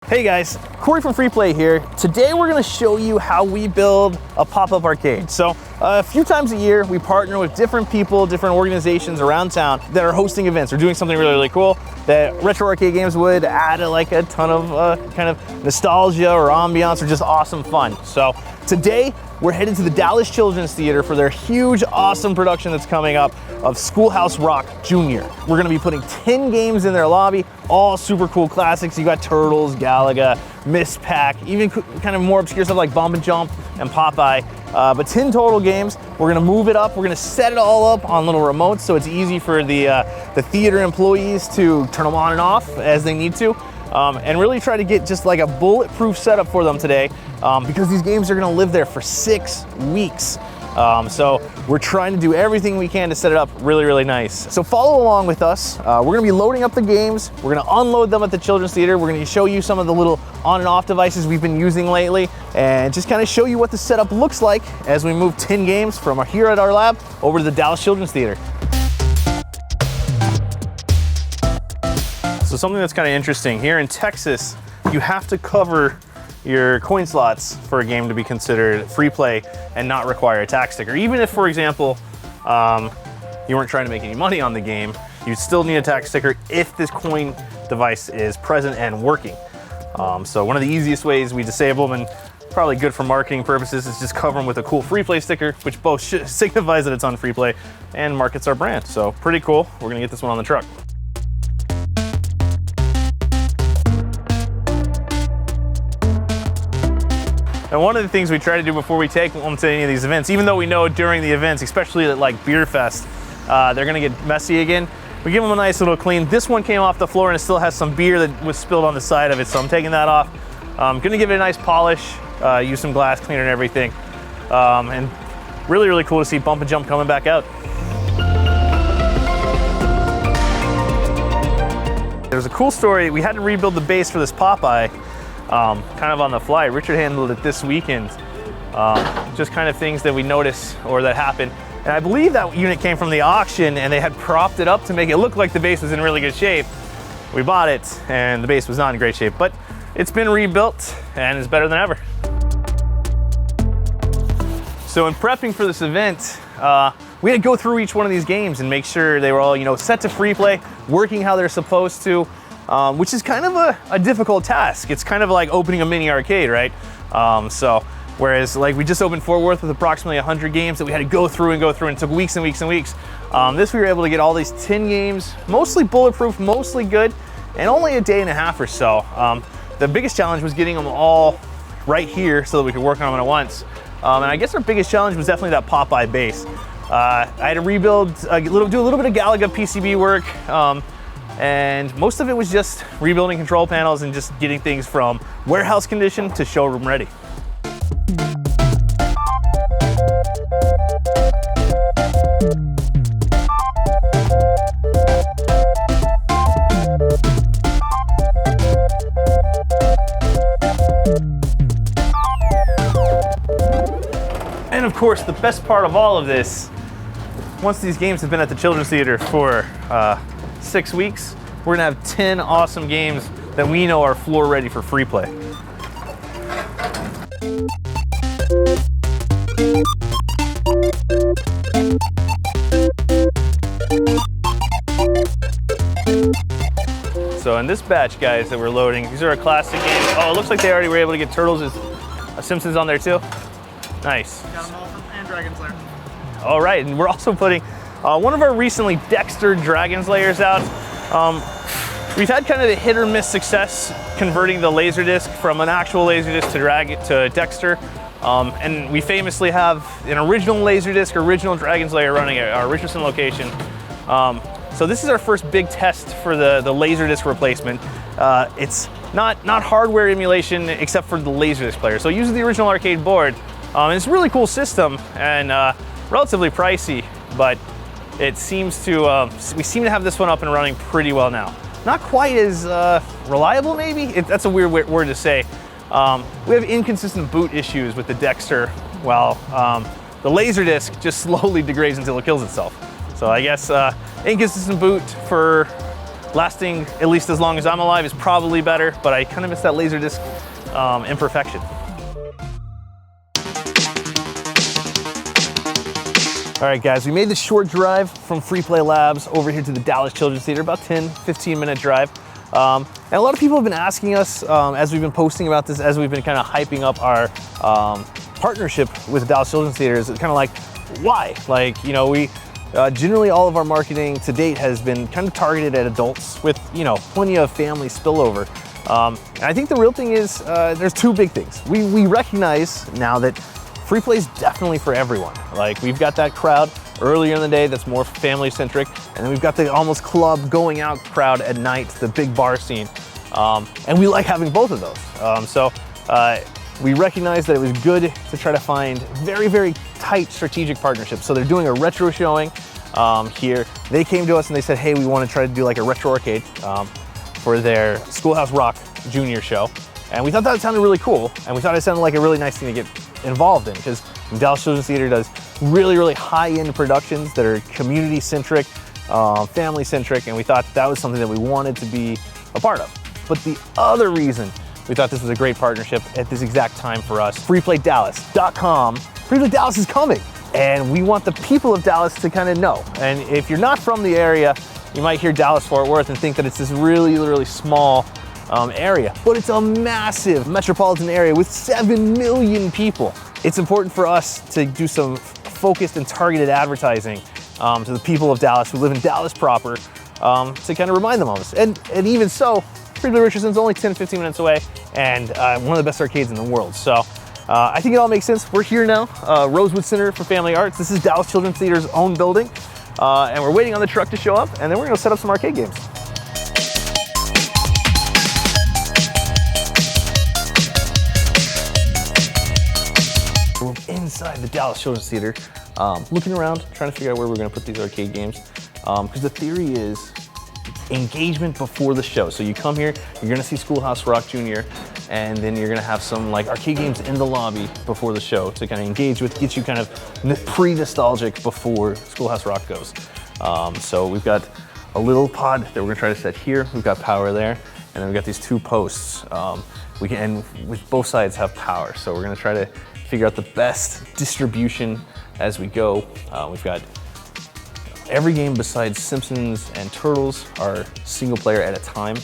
Hey guys, Corey from Free Play here. Today we're going to show you how we build a pop-up arcade. So a few times a year we partner with different people, different organizations around town that are hosting events or doing something really cool that retro arcade games would add like a ton of kind of nostalgia or ambiance or just awesome fun. So today we're headed to the Dallas Children's Theater for their huge, awesome production that's coming up of Schoolhouse Rock Jr. We're gonna be putting 10 games in their lobby, all super cool classics. You got Turtles, Galaga, Miss Pac, even kind of more obscure stuff like Bump and Jump and Popeye. But 10 total games. We're gonna move it up. We're gonna set it all up on little remotes so it's easy for the theater employees to turn them on and off as they need to. And really try to get just like a bulletproof setup for them today because these games are gonna live there for 6 weeks. So we're trying to do everything we can to set it up really nice. So follow along with us. We're gonna be loading up the games. We're gonna unload them at the Children's Theater. We're gonna show you some of the little on and off devices we've been using lately and just kind of show you what the setup looks like as we move 10 games from here at our lab over to the Dallas Children's Theater. So something that's kind of interesting, here in Texas, you have to cover your coin slots for a game to be considered free play and not require a tax sticker. Even if, for example, you weren't trying to make any money on the game, you still need a tax sticker if this coin device is present and working. So one of the easiest ways we disable them, and probably good for marketing purposes, is just cover them with a cool free play sticker, which both signifies that it's on free play and markets our brand. So pretty cool. We're gonna get this one on the truck. And one of the things we try to do before we take them to any of these events, even though we know during the events, especially at like Beer Fest, they're gonna get messy again, we give them a nice little clean. This one came off the floor and it still has some beer that was spilled on the side of it, so I'm taking that off. Gonna give it a nice polish, use some glass cleaner and everything. And really cool to see Bump and Jump coming back out. There's a cool story. We had to rebuild the base for this Popeye. Kind of on the fly. Richard handled it this weekend. Just kind of things that we noticed or that happened. And I believe that unit came from the auction and they had propped it up to make it look like the base was in really good shape. We bought it and the base was not in great shape, but it's been rebuilt and is better than ever. So in prepping for this event, we had to go through each one of these games and make sure they were all, set to free play, working how they're supposed to. Which is kind of a difficult task. It's kind of like opening a mini arcade, right? So whereas like we just opened Fort Worth with approximately 100 games that we had to go through and it took weeks and weeks. This we were able to get all these 10 games, mostly bulletproof, mostly good, and only a day and a half or so. The biggest challenge was getting them all right here so that we could work on them at once. And I guess our biggest challenge was definitely that Popeye base. I had to rebuild, do a little bit of Galaga PCB work. And most of it was just rebuilding control panels and just getting things from warehouse condition to showroom ready. And of course, the best part of all of this, once these games have been at the Children's Theater for 6 weeks, we're gonna have 10 awesome games that we know are floor ready for free play. So in this batch, guys, that we're loading, these are our classic games. Oh, it looks like they already were able to get Turtles as Simpsons on there too. Nice. Got them all and Dragon's Lair. All right, and we're also putting one of our recently Dexter Dragon's Layers out. We've had kind of a hit or miss success converting the Laserdisc from an actual Laserdisc to Dexter. And we famously have an original Laserdisc, original Dragon's Lair running at our Richardson location. So this is our first big test for the Laserdisc replacement. It's not hardware emulation except for the Laserdisc player. So it uses the original arcade board. And it's a really cool system and relatively pricey, but it seems to, we seem to have this one up and running pretty well now. Not quite as reliable, maybe? That's a weird word to say. We have inconsistent boot issues with the Dexter, while the Laserdisc just slowly degrades until it kills itself. So I guess inconsistent boot for lasting at least as long as I'm alive is probably better, but I kind of miss that Laserdisc imperfection. All right, guys, we made the short drive from Free Play Labs over here to the Dallas Children's Theater, about 10-15 minute drive. And a lot of people have been asking us as we've been posting about this, as we've been kind of hyping up our partnership with the Dallas Children's Theater, is kind of like, why? Like, you know, we generally all of our marketing to date has been kind of targeted at adults with, you know, plenty of family spillover. And I think the real thing is there's two big things. We recognize now that Free Play is definitely for everyone. Like, we've got that crowd earlier in the day that's more family centric, and then we've got the almost club going out crowd at night, the big bar scene. And we like having both of those. We recognize that it was good to try to find very, very tight strategic partnerships. So they're doing a retro showing here. They came to us and they said, hey, we want to try to do like a retro arcade for their Schoolhouse Rock Junior show. And we thought that sounded really cool, and we thought it sounded like a really nice thing to get involved in, because Dallas Children's Theater does really, really high-end productions that are community-centric, family-centric, and we thought that was something that we wanted to be a part of. But the other reason we thought this was a great partnership at this exact time for us, freeplaydallas.com, Free Play Dallas is coming, and we want the people of Dallas to kind of know. And if you're not from the area, you might hear Dallas-Fort Worth and think that it's this really, really small area, but it's a massive metropolitan area with 7 million people. It's important for us to do some focused and targeted advertising to the people of Dallas who live in Dallas proper, to kind of remind them of this. And even so, Free Play Richardson's only 10-15 minutes away, and one of the best arcades in the world. So I think it all makes sense. We're here now, Rosewood Center for Family Arts. This is Dallas Children's Theater's own building, and we're waiting on the truck to show up, and then we're gonna set up some arcade games. We're inside the Dallas Children's Theater, looking around, trying to figure out where we're gonna put these arcade games. Because the theory is engagement before the show. So you come here, you're gonna see Schoolhouse Rock Jr., and then you're gonna have some like arcade games in the lobby before the show to kind of engage with, get you kind of pre-nostalgic before Schoolhouse Rock goes. So we've got a little pod that we're gonna try to set here. We've got power there, and then we've got these two posts. And with both sides have power. So we're gonna try to figure out the best distribution as we go. We've got every game besides Simpsons and Turtles are single player at a time,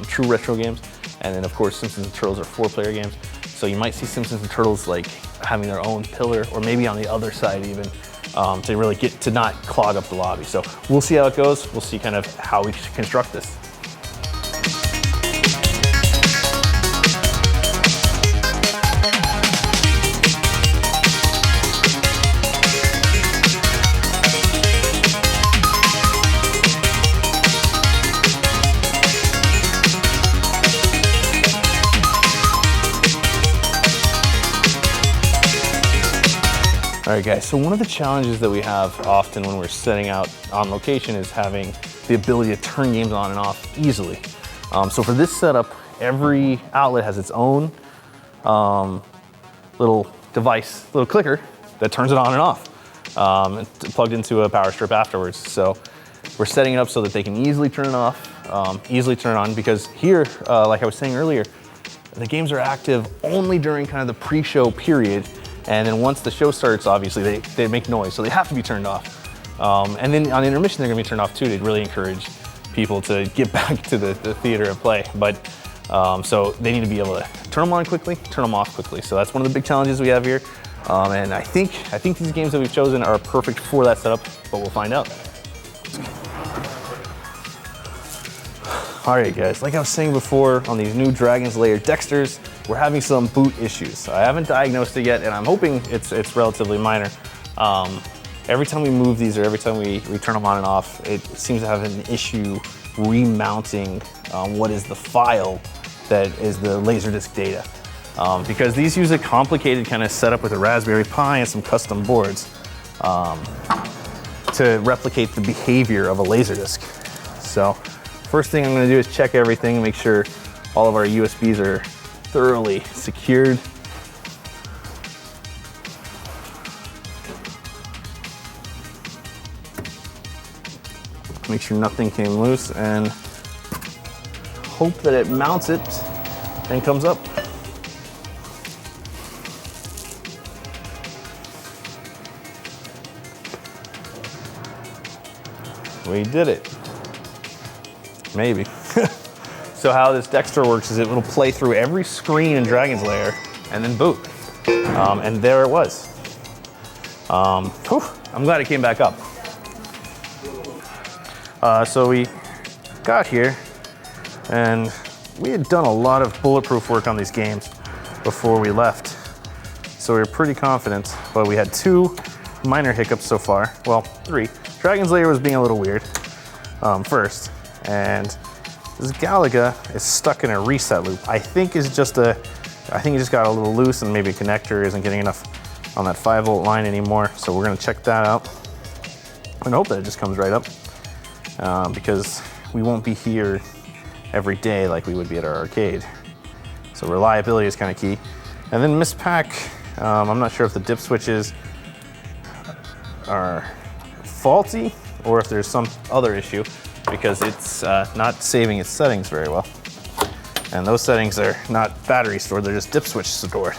true retro games. And then of course, Simpsons and Turtles are 4-player games. So you might see Simpsons and Turtles like having their own pillar, or maybe on the other side even, to really get to not clog up the lobby. So we'll see how it goes. We'll see kind of how we construct this. All right, guys, so one of the challenges that we have often when we're setting out on location is having the ability to turn games on and off easily. So for this setup, every outlet has its own little device, little clicker that turns it on and off. It's plugged into a power strip afterwards. So we're setting it up so that they can easily turn it off, easily turn it on, because here, like I was saying earlier, the games are active only during kind of the pre-show period. And then once the show starts, obviously they make noise, so they have to be turned off. And then on intermission, they're gonna be turned off too. They'd really encourage people to get back to the theater and play. But so they need to be able to turn them on quickly, turn them off quickly. So that's one of the big challenges we have here. And I think these games that we've chosen are perfect for that setup, but we'll find out. All right, guys, like I was saying before, on these new Dragon's Lair Dexters, we're having some boot issues. I haven't diagnosed it yet, and I'm hoping it's relatively minor. Every time we move these, or every time we turn them on and off, it seems to have an issue remounting what is the file that is the Laserdisc data. Because these use a complicated kind of setup with a Raspberry Pi and some custom boards to replicate the behavior of a Laserdisc. So first thing I'm gonna do is check everything and make sure all of our USBs are thoroughly secured. Make sure nothing came loose, and hope that it mounts it and comes up. We did it. Maybe. So how this Dexter works is it will play through every screen in Dragon's Lair and then boot. And there it was. I'm glad it came back up. So we got here and we had done a lot of bulletproof work on these games before we left. So we were pretty confident, but we had 2 minor hiccups so far. Well, 3. Dragon's Lair was being a little weird first, and this Galaga is stuck in a reset loop. I think it just got a little loose and maybe a connector isn't getting enough on that 5-volt line anymore. So we're gonna check that out and hope that it just comes right up because we won't be here every day like we would be at our arcade. So reliability is kind of key. And then mispack, I'm not sure if the dip switches are faulty or if there's some other issue because it's not saving its settings very well. And those settings are not battery stored, they're just dip switch stored.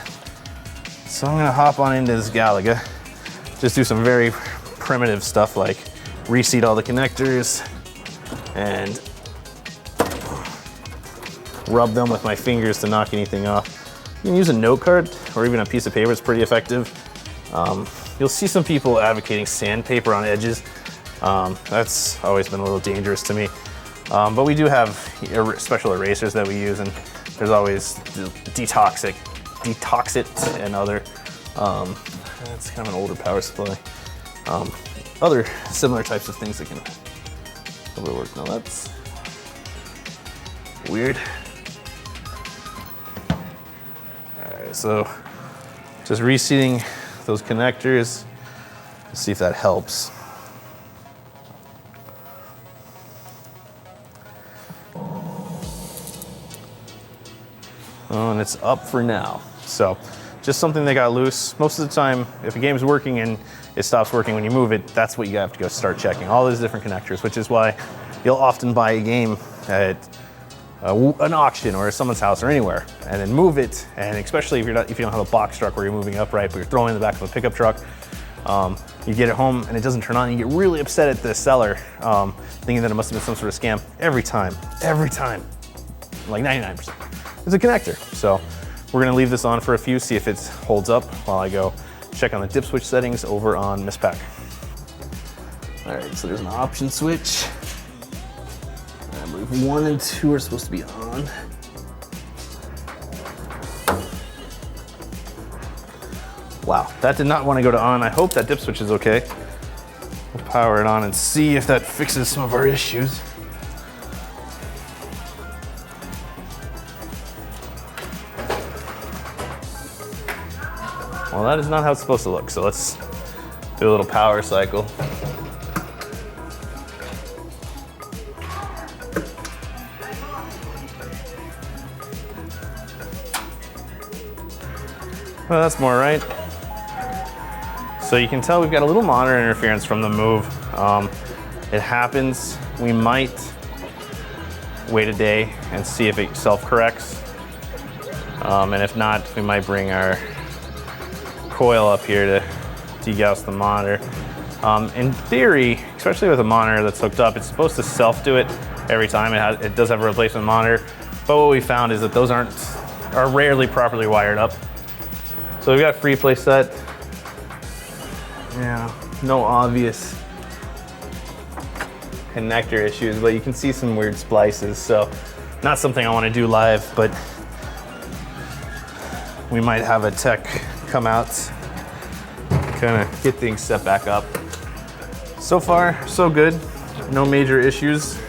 So I'm gonna hop on into this Galaga, just do some very primitive stuff like reseat all the connectors and rub them with my fingers to knock anything off. You can use a note card or even a piece of paper, it's pretty effective. You'll see some people advocating sandpaper on edges. That's always been a little dangerous to me. But we do have special erasers that we use, and there's always Detox It and other, it's kind of an older power supply. Other similar types of things that can help it work. Now that's weird. All right, so just reseating those connectors. Let's see if that helps. Oh, and it's up for now. So just something that got loose. Most of the time, if a game's working and it stops working when you move it, that's what you have to go start checking. All those different connectors, which is why you'll often buy a game at an auction or someone's house or anywhere, and then move it. And especially if you don't have a box truck where you're moving upright, but you're throwing in the back of a pickup truck, you get it home and it doesn't turn on. You get really upset at the seller, thinking that it must have been some sort of scam. Every time, like 99%. It's a connector. So we're gonna leave this on for a few, see if it holds up while I go check on the dip switch settings over on mispack. All right, so there's an option switch. I believe 1 and 2 are supposed to be on. Wow, that did not want to go to on. I hope that dip switch is okay. We'll power it on and see if that fixes some of our issues. Well, that is not how it's supposed to look, so let's do a little power cycle. Well, that's more right. So you can tell we've got a little monitor interference from the move. It happens. We might wait a day and see if it self-corrects. And if not, we might bring our coil up here to degauss the monitor. In theory, especially with a monitor that's hooked up, it's supposed to self-do it every time. It does have a replacement monitor, but what we found is that those are rarely properly wired up. So we've got free play set. Yeah, no obvious connector issues, but you can see some weird splices. So not something I want to do live, but we might have a tech come out, kind of get things set back up. So far, so good. No major issues,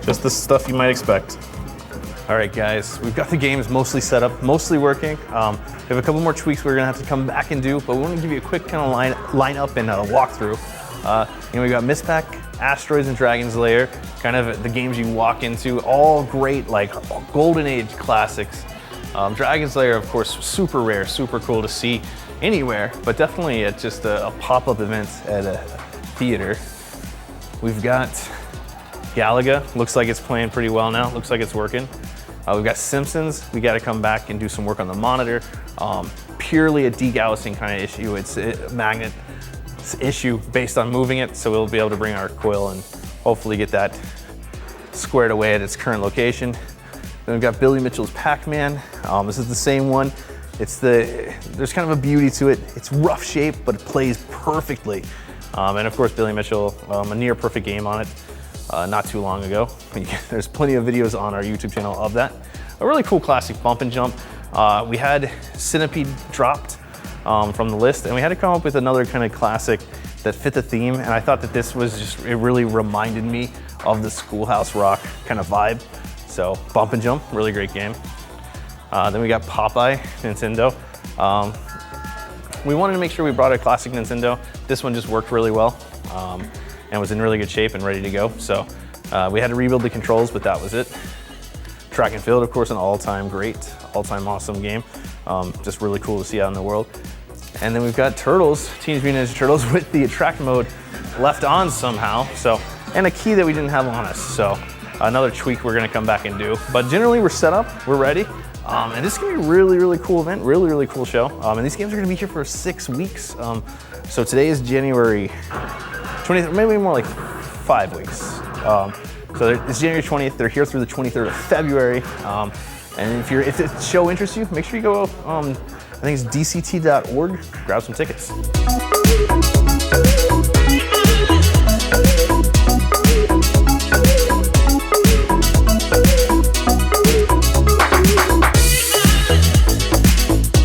just the stuff you might expect. All right, guys, we've got the games mostly set up, mostly working. We have a couple more tweaks we're gonna have to come back and do, but we want to give you a quick kind of line up and walkthrough. We got Mispack, Asteroids, and Dragon's Lair, kind of the games you walk into, all great, like golden age classics. Dragon's Lair, of course, super rare, super cool to see anywhere, but definitely at just a pop-up event at a theater. We've got Galaga, looks like it's playing pretty well now. Looks like it's working. We've got Simpsons. We got to come back and do some work on the monitor. Purely a degaussing kind of issue. It's a magnet issue based on moving it, so we'll be able to bring our coil and hopefully get that squared away at its current location. Then we've got Billy Mitchell's Pac-Man. This is the same one. There's kind of a beauty to it. It's rough shape, but it plays perfectly. And of course, Billy Mitchell, a near perfect game on it not too long ago. There's plenty of videos on our YouTube channel of that. A really cool classic bump and jump. We had Centipede dropped from the list, and we had to come up with another kind of classic that fit the theme. And I thought that this was just, it really reminded me of the Schoolhouse Rock kind of vibe. So bump and jump, really great game. Then we got Popeye, Nintendo. We wanted to make sure we brought a classic Nintendo. This one just worked really well and was in really good shape and ready to go. So we had to rebuild the controls, but that was it. Track and Field, of course, an all-time great, all-time awesome game. Just really cool to see out in the world. And then we've got Turtles, Teenage Mutant Ninja Turtles with the attract mode left on somehow. So, and a key that we didn't have on us. So another tweak we're gonna come back and do. But generally we're set up, we're ready. And this is gonna be a really, really cool event, really, really cool show. And these games are gonna be here for 6 weeks. So today is January 20th, maybe more like 5 weeks. So it's January 20th, they're here through the 23rd of February. And if the show interests you, make sure you go, I think it's dct.org, grab some tickets.